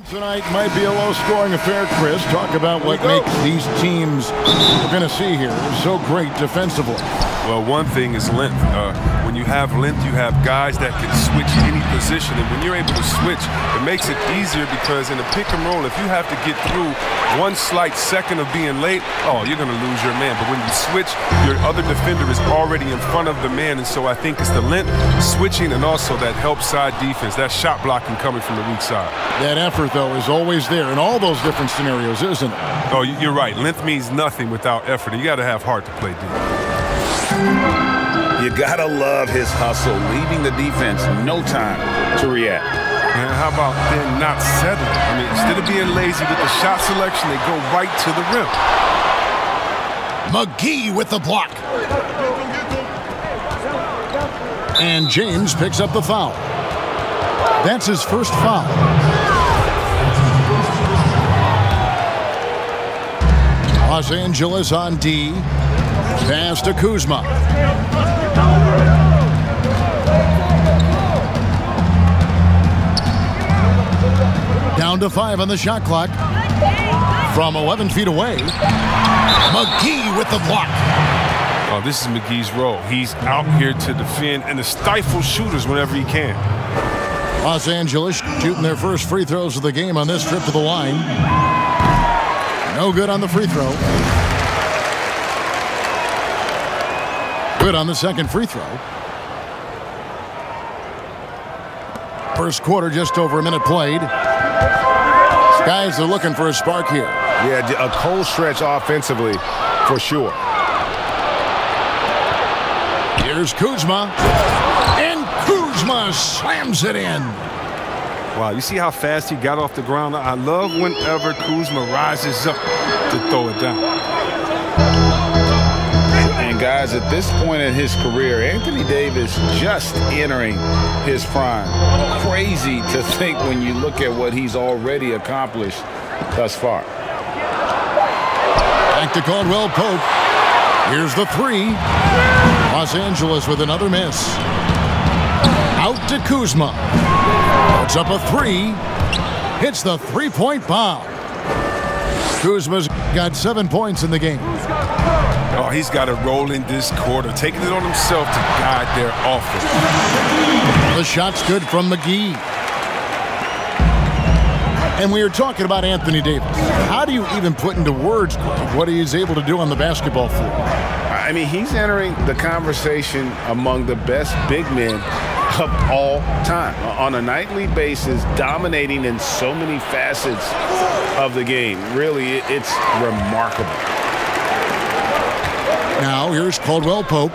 Tonight might be a low-scoring affair, Chris. Talk about what makes these teams we're going to see here so great defensively. Well, one thing is length. When you have length, you have guys that can switch any position. And when you're able to switch, it makes it easier because in a pick and roll, if you have to get through one slight second of being late, you're going to lose your man. But when you switch, your other defender is already in front of the man. And so I think it's the length, switching, and also that help side defense, that shot blocking coming from the weak side. That effort, though, is always there in all those different scenarios, isn't it? Oh, you're right. Length means nothing without effort. You got to have heart to play deep. You gotta love his hustle, leaving the defense no time to react. And how about then not settling? I mean, instead of being lazy with the shot selection, they go right to the rim. McGee with the block. And James picks up the foul. That's his first foul. Los Angeles on D. Pass to Kuzma. Down to 5 on the shot clock. From 11 feet away, McGee with the block. Oh, this is McGee's role. He's out here to defend and to stifle shooters whenever he can. Los Angeles shooting their first free throws of the game on this trip to the line. No good on the free throw. Good on the second free throw. First quarter, just over a minute played. Guys are looking for a spark here. Yeah, a cold stretch offensively, for sure. Here's Kuzma. And Kuzma slams it in. Wow, you see how fast he got off the ground? I love whenever Kuzma rises up to throw it down. And guys, at this point in his career, Anthony Davis just entering his prime. Crazy to think when you look at what he's already accomplished thus far. Back to Caldwell Pope. Here's the three. Los Angeles with another miss. Out to Kuzma. Puts up a three. Hits the three-point bomb. Kuzma's got 7 points in the game. Oh, he's got a role in this quarter, taking it on himself to guide their offense. The shot's good from McGee. And we were talking about Anthony Davis. How do you even put into words, Greg, what he's able to do on the basketball floor? I mean, he's entering the conversation among the best big men of all time. On a nightly basis, dominating in so many facets of the game. Really, it's remarkable. Now, here's Caldwell Pope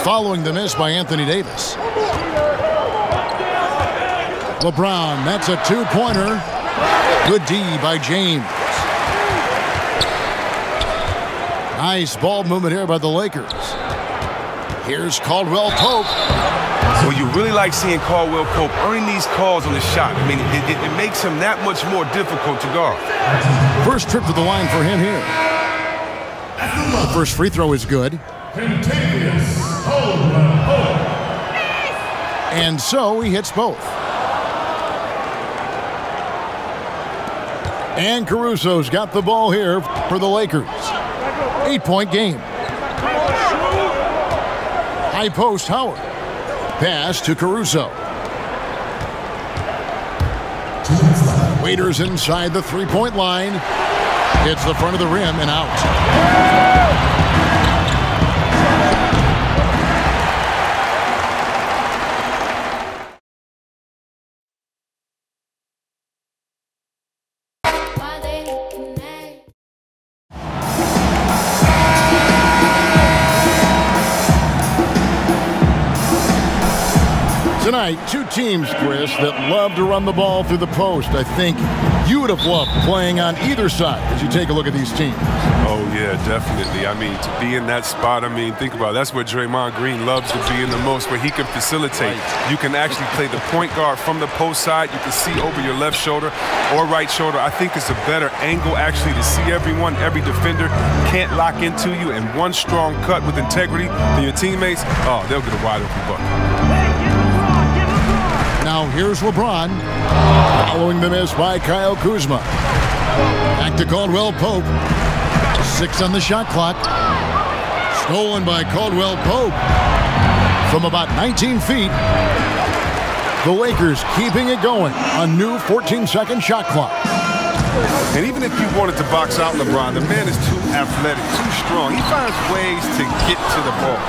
following the miss by Anthony Davis. LeBron, that's a two-pointer. Good D by James. Nice ball movement here by the Lakers. Here's Caldwell Pope. Well, you really like seeing Caldwell Pope earning these calls on the shot. I mean, it makes him that much more difficult to guard. First trip to the line for him here. The first free throw is good. And so he hits both. And Caruso's got the ball here for the Lakers. 8-point game. High post, Howard. Pass to Caruso. Waiters inside the three-point line. Hits the front of the rim and out. Tonight, two teams, Chris, that love to run the ball through the post. I think you would have loved playing on either side as you take a look at these teams. Oh, yeah, definitely. I mean, to be in that spot, I mean, think about it. That's where Draymond Green loves to be in the most, where he can facilitate. You can actually play the point guard from the post side. You can see over your left shoulder or right shoulder. I think it's a better angle, actually, to see everyone. Every defender can't lock into you, and one strong cut with integrity from your teammates, they'll get a wide open bucket. Now here's LeBron, following the miss by Kyle Kuzma. Back to Caldwell Pope. 6 on the shot clock. Stolen by Caldwell Pope from about 19 feet. The Lakers keeping it going. A new 14-second shot clock. And even if you wanted to box out LeBron, the man is too athletic, too strong. He finds ways to get to the ball.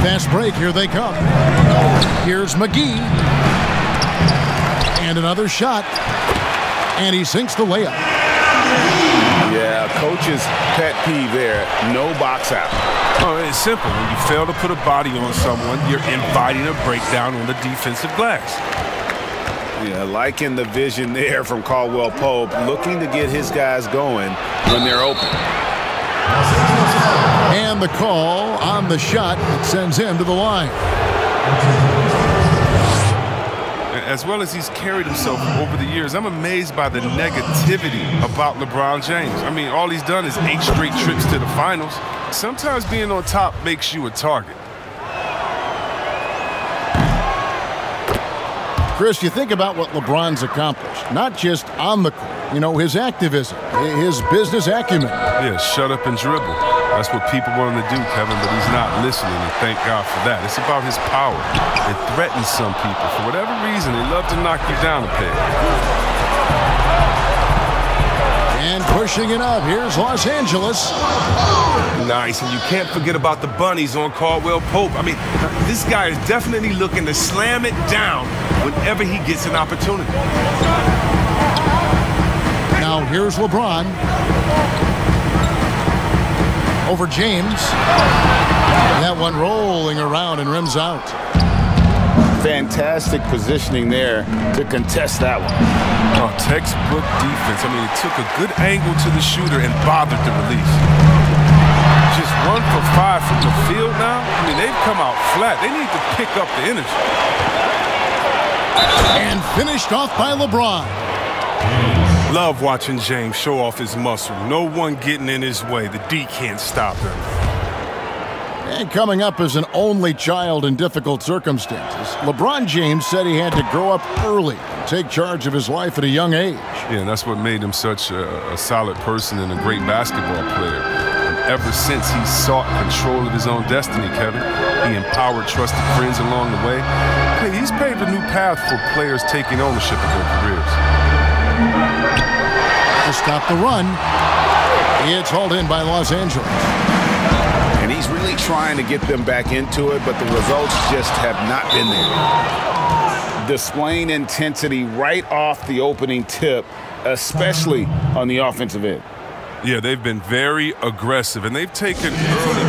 Fast break, here they come. Here's McGee. And another shot. And he sinks the layup. Yeah, coach's pet peeve there, no box out. Oh, it's simple. When you fail to put a body on someone, you're inviting a breakdown on the defensive glass. Yeah, liking the vision there from Caldwell Pope, looking to get his guys going when they're open. And the call on the shot that sends him to the line. As well as he's carried himself over the years, I'm amazed by the negativity about LeBron James. I mean, all he's done is 8 straight trips to the finals. Sometimes being on top makes you a target. Chris, you think about what LeBron's accomplished, not just on the court, you know, his activism, his business acumen. Yeah, shut up and dribble. That's what people want him to do, Kevin, but he's not listening, and thank God for that. It's about his power. It threatens some people. For whatever reason, they love to knock you down a peg. And pushing it up, here's Los Angeles. Nice, and you can't forget about the bunnies on Caldwell Pope. I mean, this guy is definitely looking to slam it down whenever he gets an opportunity. Now here's LeBron. Over James. That one rolling around and rims out. Fantastic positioning there to contest that one. Oh, textbook defense. I mean, it took a good angle to the shooter and bothered the release. Just 1 for 5 from the field now. I mean, they've come out flat. They need to pick up the energy. And finished off by LeBron. Love watching James show off his muscle. No one getting in his way. The D can't stop him. And coming up as an only child in difficult circumstances, LeBron James said he had to grow up early and take charge of his life at a young age. Yeah, and that's what made him such a solid person and a great basketball player. And ever since he sought control of his own destiny, Kevin, he empowered trusted friends along the way. He's paved a new path for players taking ownership of their careers. To stop the run, it's hauled in by Los Angeles. And he's really trying to get them back into it, but the results just have not been there. Displaying intensity right off the opening tip, especially on the offensive end. Yeah, they've been very aggressive, and they've taken early.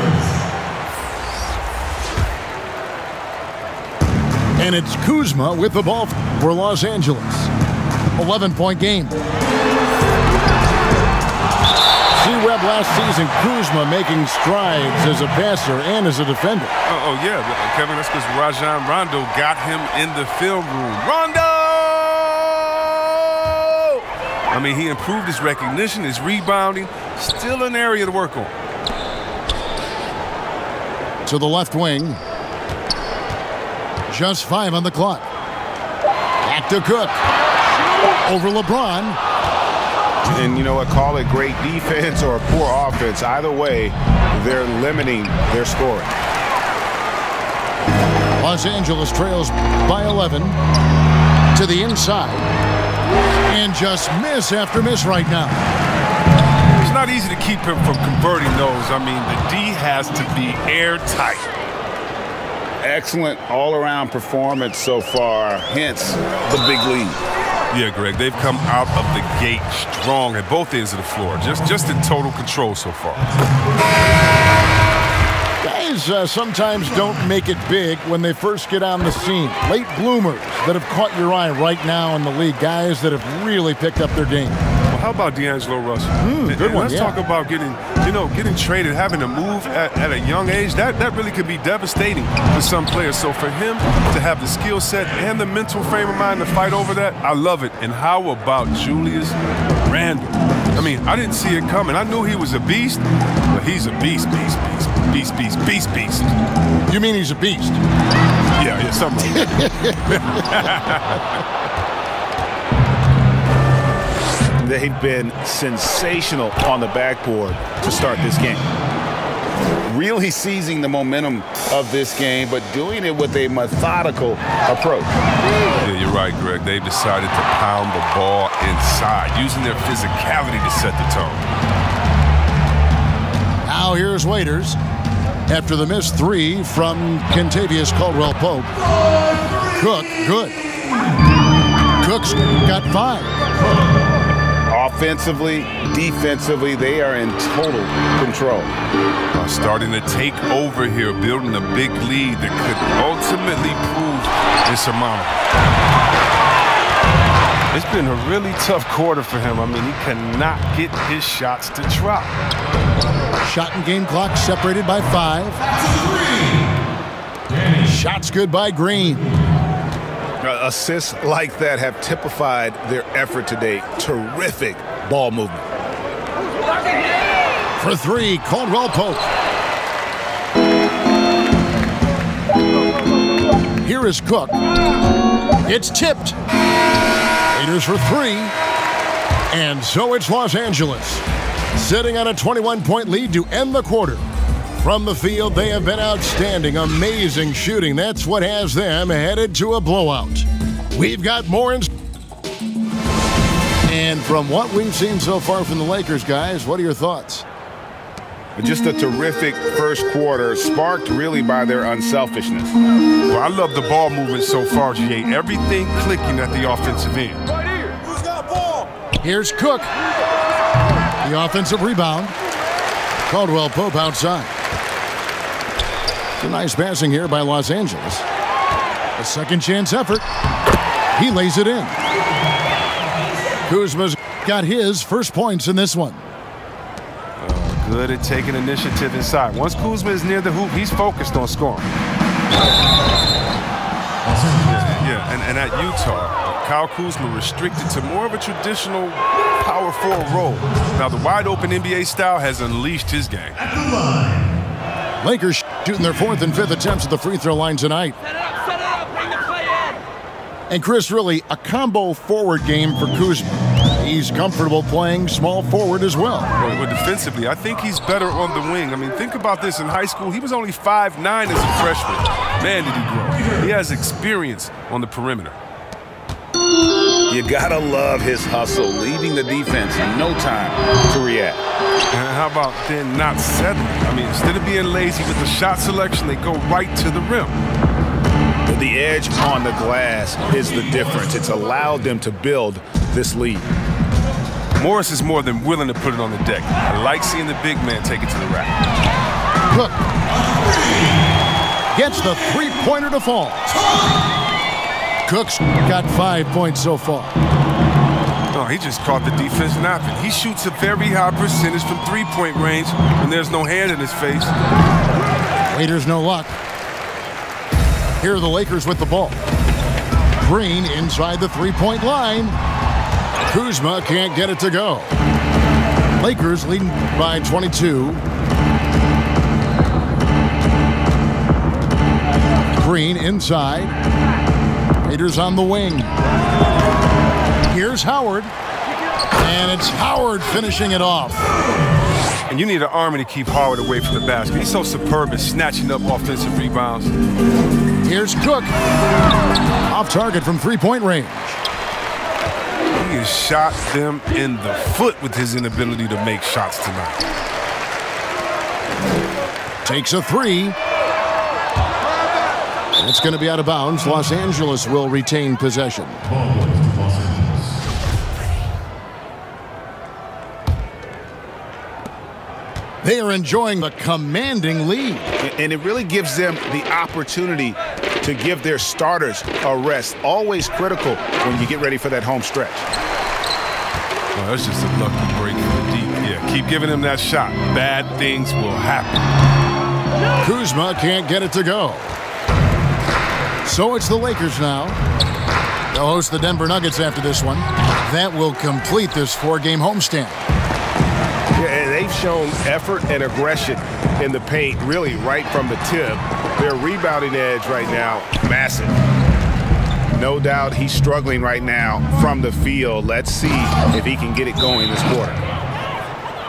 And it's Kuzma with the ball for Los Angeles. 11-point game. See Webb last season, Kuzma making strides as a passer and as a defender. Oh yeah, Kevin, that's because Rajon Rondo got him in the film room. Rondo! I mean, he improved his recognition, his rebounding. Still an area to work on. To the left wing. Just 5 on the clock. Back to Cook. Over LeBron. And you know what, call it great defense or poor offense. Either way, they're limiting their scoring. Los Angeles trails by 11 to the inside. And just miss after miss right now. It's not easy to keep him from converting those. I mean, the D has to be airtight. Excellent all-around performance so far, hence the big lead. Yeah, Greg, they've come out of the gate strong at both ends of the floor. Just in total control so far. Guys sometimes don't make it big when they first get on the scene. Late bloomers that have caught your eye right now in the league. Guys that have really picked up their game. Well, how about D'Angelo Russell? Good one, Let's talk about getting traded, having to move at a young age. That really could be devastating for some players. So for him to have the skill set and the mental frame of mind to fight over that, I love it. And how about Julius Randle? I mean, I didn't see it coming. I knew he was a beast, but he's a beast. You mean he's a beast? Yeah, something like that. They've been sensational on the backboard to start this game. Really seizing the momentum of this game, but doing it with a methodical approach. Yeah, you're right, Greg. They've decided to pound the ball inside, using their physicality to set the tone. Now here's Waiters. After the missed three from Kentavious Caldwell-Pope. Cook, good. Cook's got 5. Offensively, defensively, they are in total control. Starting to take over here, building a big lead that could ultimately prove insurmountable. It's been a really tough quarter for him. I mean, he cannot get his shots to drop. Shot and game clock separated by 5. Shots good by Green. Assists like that have typified their effort today. Terrific ball movement. For 3, Caldwell-Pope. Here is Cook. It's tipped. Raiders for 3. And so it's Los Angeles, sitting on a 21-point lead to end the quarter. From the field, they have been outstanding. Amazing shooting. That's what has them headed to a blowout. We've got more in. And from what we've seen so far from the Lakers, guys, what are your thoughts? Just a terrific first quarter, sparked really by their unselfishness. Well, I love the ball movement so far, G8. Everything clicking at the offensive end. Right here. Who's got ball? Here's Cook. The offensive rebound. Caldwell-Pope outside. A nice passing here by Los Angeles. A second chance effort. He lays it in. Kuzma's got his first points in this one. Good at taking initiative inside. Once Kuzma is near the hoop, he's focused on scoring. Yeah, and at Utah, Kyle Kuzma restricted to more of a traditional power forward role. Now the wide open NBA style has unleashed his game. Lakers shooting their 4th and 5th attempts at the free throw line tonight. Set it up, bring the play in. And Chris, really a combo forward game for Kuzma. He's comfortable playing small forward as well. Well, defensively, I think he's better on the wing. I mean, think about this. In high school, he was only 5'9" as a freshman. Man, did he grow. He has experience on the perimeter. You gotta love his hustle, leaving the defense no time to react. And how about then not settling? I mean, instead of being lazy with the shot selection, they go right to the rim. The edge on the glass is the difference. It's allowed them to build this lead. Morris is more than willing to put it on the deck. I like seeing the big man take it to the rack. Cook gets the three-pointer to fall. Cook's got 5 points so far. Oh, he just caught the defense napping. He shoots a very high percentage from three-point range when there's no hand in his face. Raiders no luck. Here are the Lakers with the ball. Green inside the three-point line. Kuzma can't get it to go. Lakers leading by 22. Green inside. Raiders on the wing. Here's Howard. And it's Howard finishing it off. And you need an army to keep Howard away from the basket. He's so superb at snatching up offensive rebounds. Here's Cook. Off target from three-point range. He has shot them in the foot with his inability to make shots tonight. Takes a three. It's going to be out of bounds. Los Angeles will retain possession. They are enjoying the commanding lead. And it really gives them the opportunity to give their starters a rest. Always critical when you get ready for that home stretch. Well, that's just a lucky break from the deep. Yeah, keep giving him that shot. Bad things will happen. Kuzma can't get it to go. So it's the Lakers now. They'll host the Denver Nuggets after this one. That will complete this four-game homestand. Yeah, and they've shown effort and aggression in the paint, really right from the tip. Their rebounding edge right now, massive. No doubt he's struggling right now from the field. Let's see if he can get it going this quarter.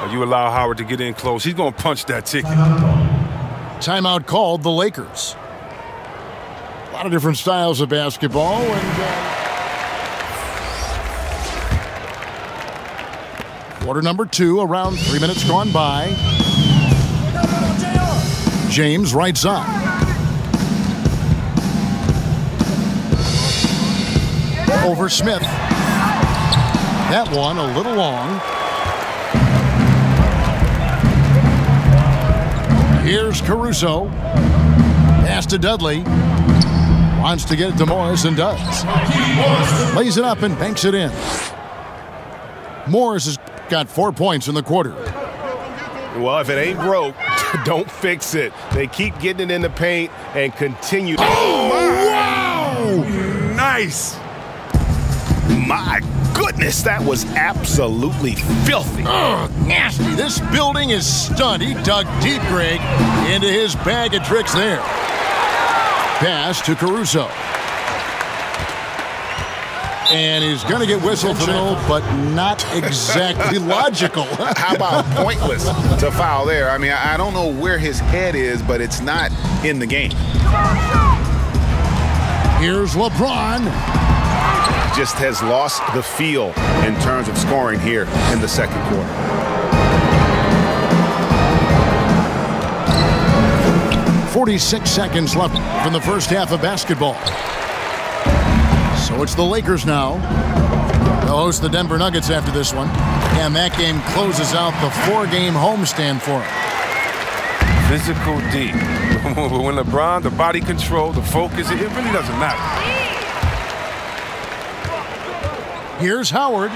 You allow Howard to get in close, he's going to punch that ticket. Timeout called the Lakers. A lot of different styles of basketball. And quarter number 2, around 3 minutes gone by. James right side. Over Smith. That one a little long. Here's Caruso. Pass to Dudley. Wants to get it to Morris and does. Lays it up and banks it in. Morris has got 4 points in the quarter. Well, if it ain't broke, don't fix it. They keep getting it in the paint and continue. Oh, wow! Nice! My goodness, that was absolutely filthy. Ugh, nasty. This building is stunned. He dug deep, Greg, into his bag of tricks there. Pass to Caruso. And he's going to get whistled for it, but not exactly logical. How about pointless to foul there? I mean, I don't know where his head is, but it's not in the game. Here's LeBron. Just has lost the feel in terms of scoring here in the second quarter. .46 seconds left from the first half of basketball. So it's the Lakers now. They'll host the Denver Nuggets after this one. And that game closes out the 4-game homestand for them. Physical D. When LeBron, the body control, the focus, it really doesn't matter. Here's Howard.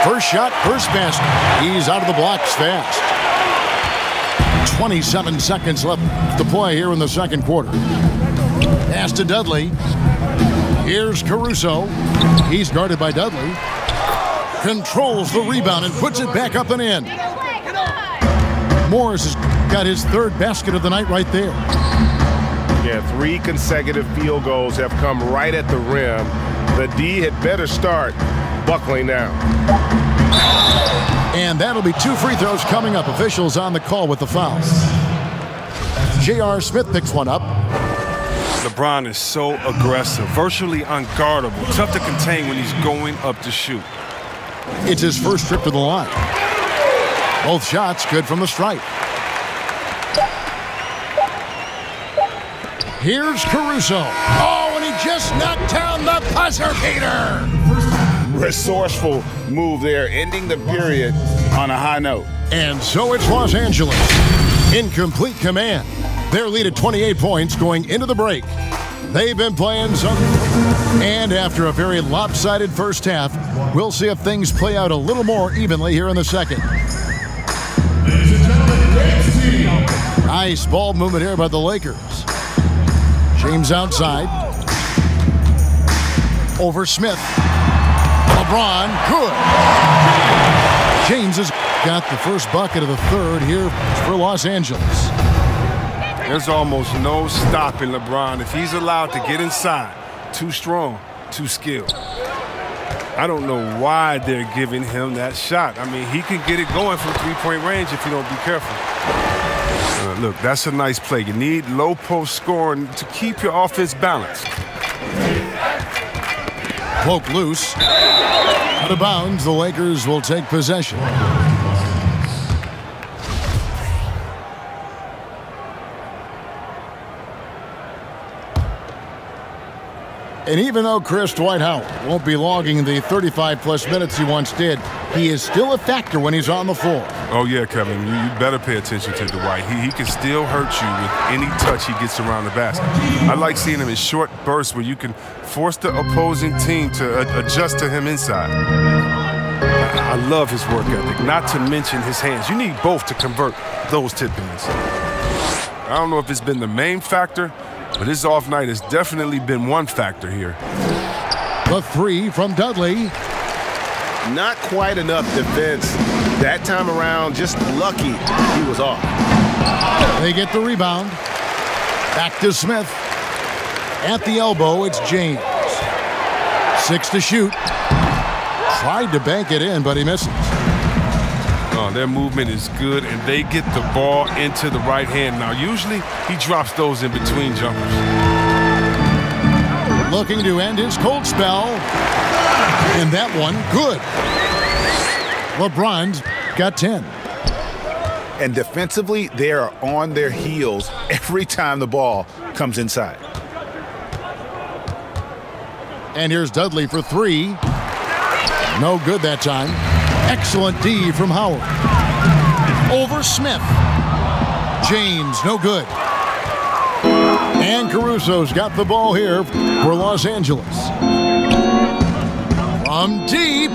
First shot, first basket. He's out of the blocks fast. 27 seconds left to play here in the second quarter. Pass to Dudley. Here's Caruso. He's guarded by Dudley. Controls the rebound and puts it back up and in. Morris has got his 3rd basket of the night right there. Yeah, 3 consecutive field goals have come right at the rim. The D had better start buckling down. And that'll be 2 free throws coming up. Officials on the call with the foul. J.R. Smith picks one up. LeBron is so aggressive, virtually unguardable, tough to contain when he's going up to shoot. It's his first trip to the line. Both shots good from the stripe. Here's Caruso. Oh, and he just knocked down the buzzer beater. Resourceful move there, ending the period on a high note. And so it's Los Angeles in complete command. Their lead at 28 points going into the break. They've been playing some, and after a very lopsided first half, we'll see if things play out a little more evenly here in the second. Nice ball movement here by the Lakers. James outside. Over Smith. LeBron, good. James has got the first bucket of the third here for Los Angeles. There's almost no stopping LeBron if he's allowed to get inside. Too strong, too skilled. I don't know why they're giving him that shot. I mean, he can get it going from 3-point range if you don't be careful. Look, that's a nice play. You need low post scoring to keep your offense balanced. Poke loose. Out of bounds, the Lakers will take possession. And even though Chris Dwight Howard won't be logging the 35-plus minutes he once did, he is still a factor when he's on the floor. Oh, yeah, Kevin. You better pay attention to Dwight. He can still hurt you with any touch he gets around the basket. I like seeing him in short bursts where you can force the opposing team to adjust to him inside. I love his work ethic, not to mention his hands. You need both to convert those tip-ins. I don't know if it's been the main factor, but his off night has definitely been one factor here. The three from Dudley. Not quite enough defense that time around. Just lucky he was off. They get the rebound. Back to Smith. At the elbow, it's James. 6 to shoot. Tried to bank it in, but he misses. Oh, their movement is good, and they get the ball into the right hand. Now, usually he drops those in between jumpers. Looking to end his cold spell. And that one, good. LeBron's got 10. And defensively, they are on their heels every time the ball comes inside. And here's Dudley for 3. No good that time. Excellent D from Howard. Over Smith. James, no good. And Caruso's got the ball here for Los Angeles. From deep.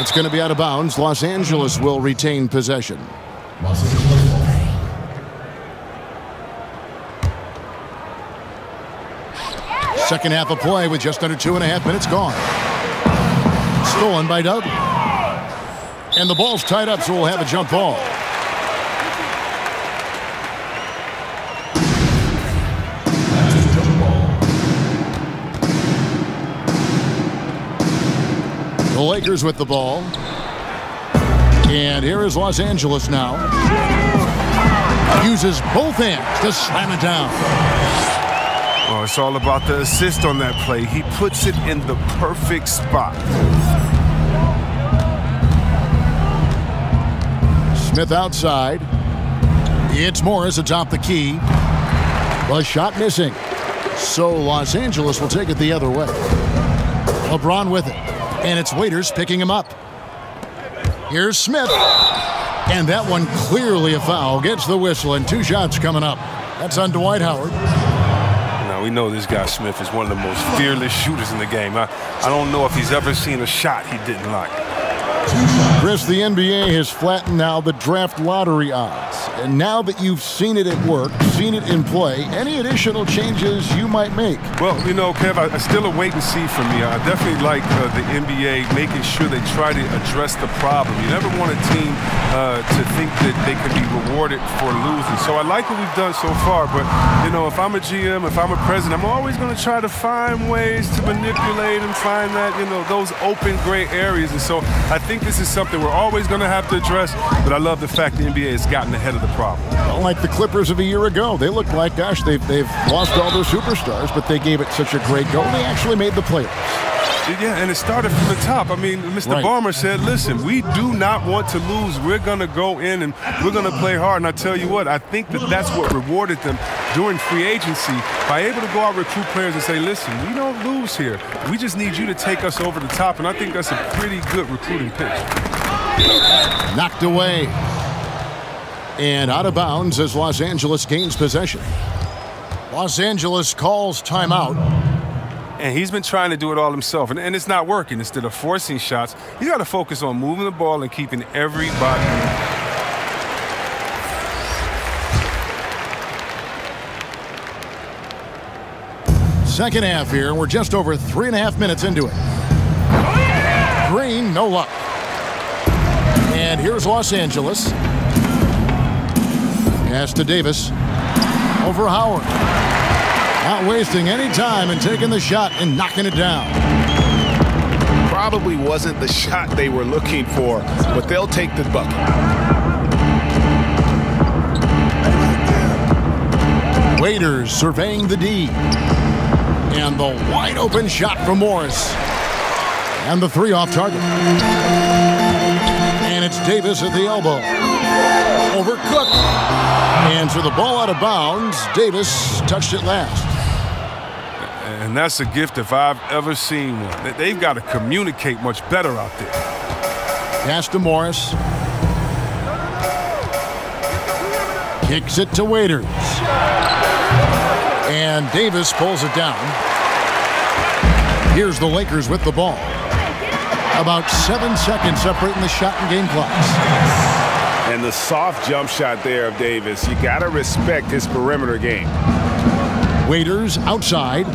It's going to be out of bounds. Los Angeles will retain possession. Second half of play with just under 2.5 minutes gone. Stolen by Doug. And the ball's tied up, so we'll have a jump ball. The Lakers with the ball. And here is Los Angeles now. Uses both hands to slam it down. Oh, it's all about the assist on that play. He puts it in the perfect spot. Smith outside. It's Morris atop the key. The shot missing. So Los Angeles will take it the other way. LeBron with it. And it's Waiters picking him up. Here's Smith. And that one clearly a foul. Gets the whistle and 2 shots coming up. That's on Dwight Howard. Now, we know this guy Smith is one of the most fearless shooters in the game. I don't know if he's ever seen a shot he didn't like. Chris, the NBA has flattened now the draft lottery odds. And now that you've seen it at work, seen it in play, any additional changes you might make? Well, you know, Kev, I still a wait and see from me. I definitely like the NBA making sure they try to address the problem. You never want a team to think that they can be rewarded for losing. So I like what we've done so far. But, you know, if I'm a GM, if I'm a president, I'm always going to try to find ways to manipulate and find that, you know, those open gray areas. And so I think this is something we're always going to have to address. But I love the fact the NBA has gotten ahead of the problem. Like the Clippers of a year ago. They look like, gosh, they've lost all their superstars, but they gave it such a great go. They actually made the playoffs. Yeah, and it started from the top. I mean, Mr. Right. Ballmer said, listen, we do not want to lose. We're going to go in and we're going to play hard. And I tell you what, I think that's what rewarded them during free agency by able to go out and recruit players and say, listen, we don't lose here. We just need you to take us over the top. And I think that's a pretty good recruiting pitch. Knocked away. And out of bounds as Los Angeles gains possession. Los Angeles calls timeout. And he's been trying to do it all himself, and it's not working. Instead of forcing shots, he's got to focus on moving the ball and keeping everybody in. Second half here. We're just over 3.5 minutes into it. Green, no luck. And here's Los Angeles. Pass to Davis. Over Howard. Not wasting any time and taking the shot and knocking it down. Probably wasn't the shot they were looking for, but they'll take the bucket. Waiters surveying the D. And the wide open shot from Morris. And the 3 off target. And it's Davis at the elbow. Over Cook. And for the ball out of bounds, Davis touched it last. And that's a gift if I've ever seen one. They've got to communicate much better out there. Pass to Morris. Kicks it to Waiters. And Davis pulls it down. Here's the Lakers with the ball. About 7 seconds separating the shot and game clocks. And the soft jump shot there of Davis. You got to respect his perimeter game. Waiters outside.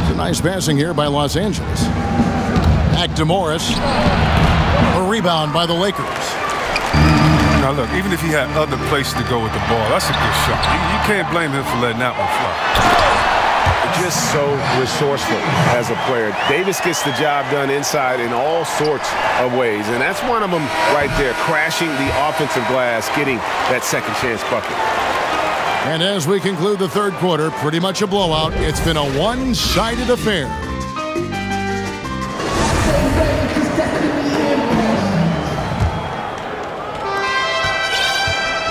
It's a nice passing here by Los Angeles. Back to Morris. A rebound by the Lakers. Now, look, even if he had other places to go with the ball, that's a good shot. You can't blame him for letting that one fly. Just so resourceful as a player. Davis gets the job done inside in all sorts of ways, and that's one of them right there, crashing the offensive glass, getting that second chance bucket. And as we conclude the third quarter, pretty much a blowout. It's been a one-sided affair.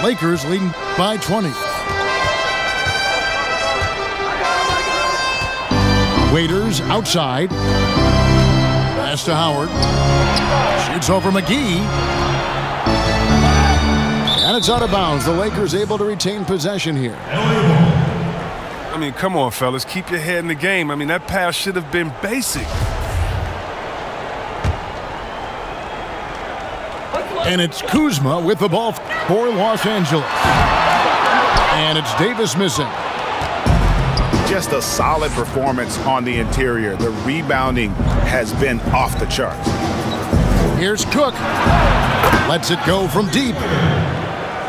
Lakers leading by 20. Waiters outside. Pass to Howard. Shoots over McGee. And it's out of bounds. The Lakers able to retain possession here. I mean, come on, fellas. Keep your head in the game. I mean, that pass should have been basic. And it's Kuzma with the ball for Los Angeles. And it's Davis missing. Just a solid performance on the interior. The rebounding has been off the charts. Here's Cook. Lets it go from deep.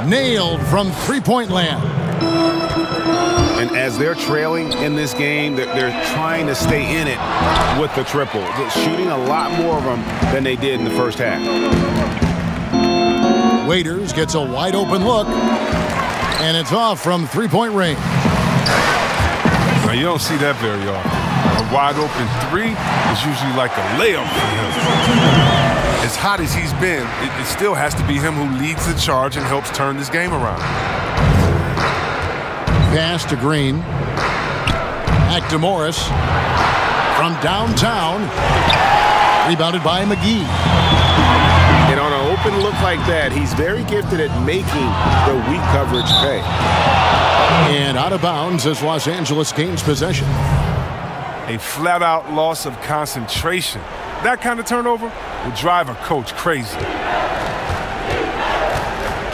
Nailed from three-point land. And as they're trailing in this game, they're trying to stay in it with the triple. They're shooting a lot more of them than they did in the first half. Waiters gets a wide-open look. And it's off from three-point range. Now, you don't see that very often. A wide-open three is usually like a layup for him. As hot as he's been, it still has to be him who leads the charge and helps turn this game around. Pass to Green. Back to Morris. From downtown. Rebounded by McGee. And on an open look like that, he's very gifted at making the weak coverage pay. And out of bounds as Los Angeles gains possession. A flat-out loss of concentration. That kind of turnover will drive a coach crazy.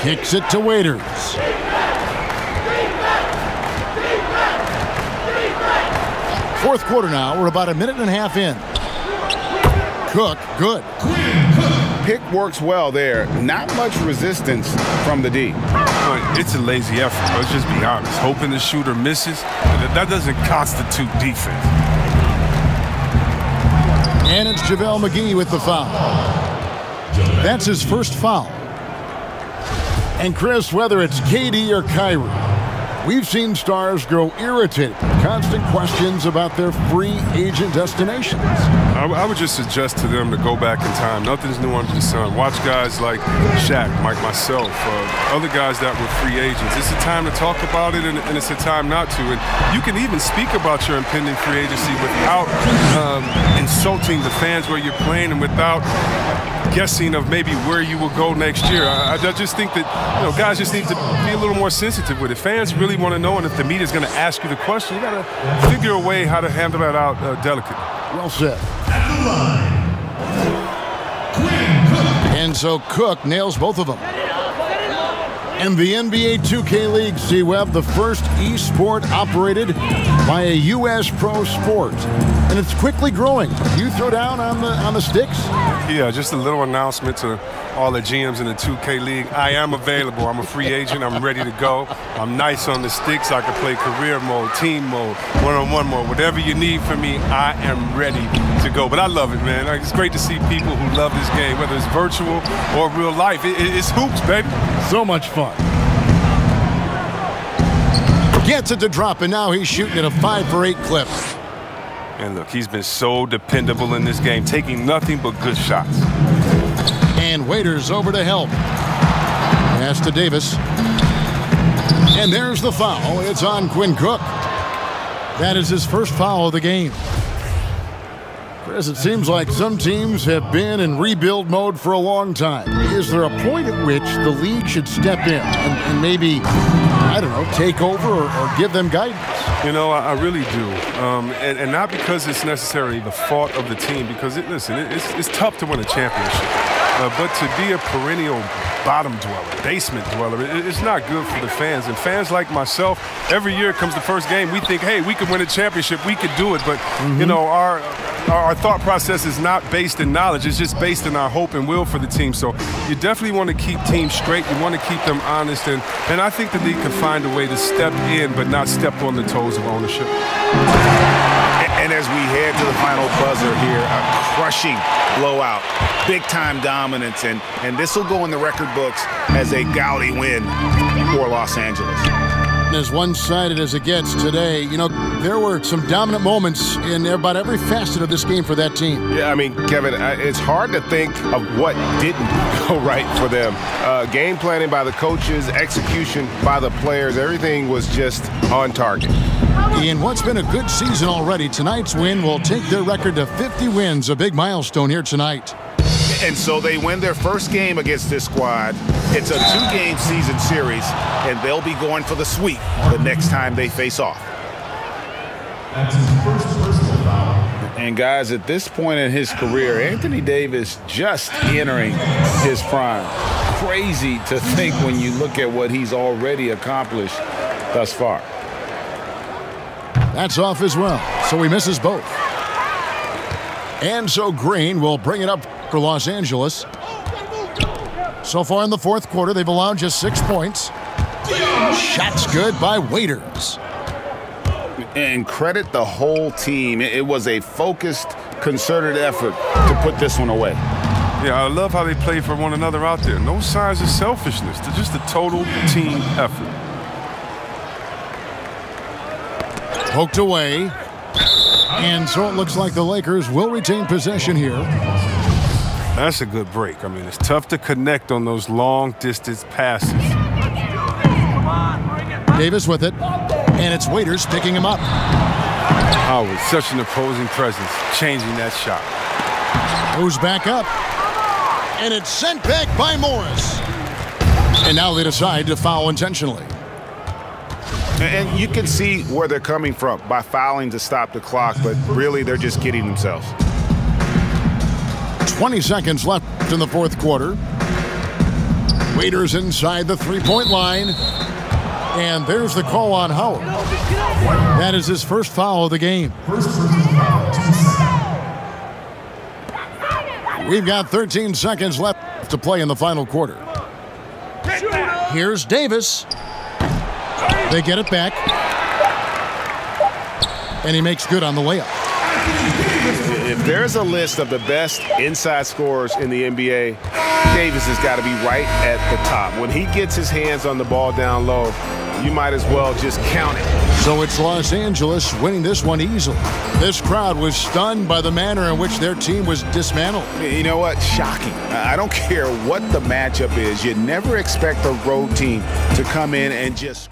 Kicks it to Waiters. Fourth quarter now. We're about a minute and a half in. Cook, good. Pick works well there. Not much resistance from the D. It's a lazy effort. Let's just be honest. Hoping the shooter misses, that doesn't constitute defense. And it's JaVale McGee with the foul. That's his first foul. And Chris, whether it's KD or Kyrie, we've seen stars grow irritated with constant questions about their free agent destinations. I would just suggest to them to go back in time. Nothing's new under the sun. Watch guys like Shaq, like myself, other guys that were free agents. It's a time to talk about it, and it's a time not to. And you can even speak about your impending free agency without insulting the fans where you're playing and without guessing of maybe where you will go next year. I just think that guys just need to be a little more sensitive with it. Fans really want to know, and if the media is going to ask you the question, you got to figure a way how to handle that out delicately. Well said. And so Cook nails both of them. And the NBA2K League, C-Web, the first e-sport operated by a U.S. pro sport. And it's quickly growing. You throw down on the sticks? Yeah, just a little announcement to all the GMs in the 2K League. I am available. I'm a free agent. I'm ready to go. I'm nice on the sticks. I can play career mode, team mode, one-on-one mode. Whatever you need from me, I am ready to go. But I love it, man. It's great to see people who love this game, whether it's virtual or real life. It's hoops, baby. So much fun. Gets it to drop, and now he's shooting at a 5-for-8 clip. And look, he's been so dependable in this game, taking nothing but good shots. And Waiters over to help. Pass to Davis. And there's the foul. It's on Quinn Cook. That is his first foul of the game. Chris, it seems like some teams have been in rebuild mode for a long time. Is there a point at which the league should step in and maybe, I don't know, take over or give them guidance? I really do. And not because it's necessarily the fault of the team, because, it's tough to win a championship. But to be a perennial bottom dweller, basement dweller. It's not good for the fans. And fans like myself, every year comes the first game, we think, hey, we could win a championship, we could do it. But, you know, our thought process is not based in knowledge. It's just based in our hope and will for the team. So you definitely want to keep teams straight. You want to keep them honest. And I think the league can find a way to step in but not step on the toes of ownership. And as we head to the final buzzer here, a crushing blowout, big-time dominance, and this will go in the record books as a gaudy win for Los Angeles. As one-sided as it gets today, you know, there were some dominant moments in about every facet of this game for that team. Yeah, I mean, Kevin, it's hard to think of what didn't go right for them. Game planning by the coaches, execution by the players, everything was just on target. In what's been a good season already, tonight's win will take their record to 50 wins, a big milestone here tonight. And so they win their first game against this squad. It's a 2-game season series, and they'll be going for the sweep the next time they face off. That's his first personal foul. And guys, at this point in his career, Anthony Davis just entering his prime. Crazy to think when you look at what he's already accomplished thus far. That's off as well, so he misses both. And so Green will bring it up for Los Angeles. So far in the fourth quarter, they've allowed just 6 points. Shots good by Waiters. And credit the whole team. It was a focused, concerted effort to put this one away. Yeah, I love how they play for one another out there. No signs of selfishness. They're just a total team effort. Poked away. And so it looks like the Lakers will retain possession here. That's a good break. I mean, it's tough to connect on those long-distance passes. Davis with it. And it's Waiters picking him up. Howard, such an opposing presence, changing that shot. Moves back up. And it's sent back by Morris. And now they decide to foul intentionally. And you can see where they're coming from by fouling to stop the clock, but really they're just kidding themselves. 20 seconds left in the fourth quarter. Waiters inside the three-point line. And there's the call on Howard. That is his first foul of the game. We've got 13 seconds left to play in the final quarter. Here's Davis. They get it back. And he makes good on the layup. If there's a list of the best inside scorers in the NBA, Davis has got to be right at the top. When he gets his hands on the ball down low, you might as well just count it. So it's Los Angeles winning this one easily. This crowd was stunned by the manner in which their team was dismantled. You know what? Shocking. I don't care what the matchup is. You never expect a road team to come in and just...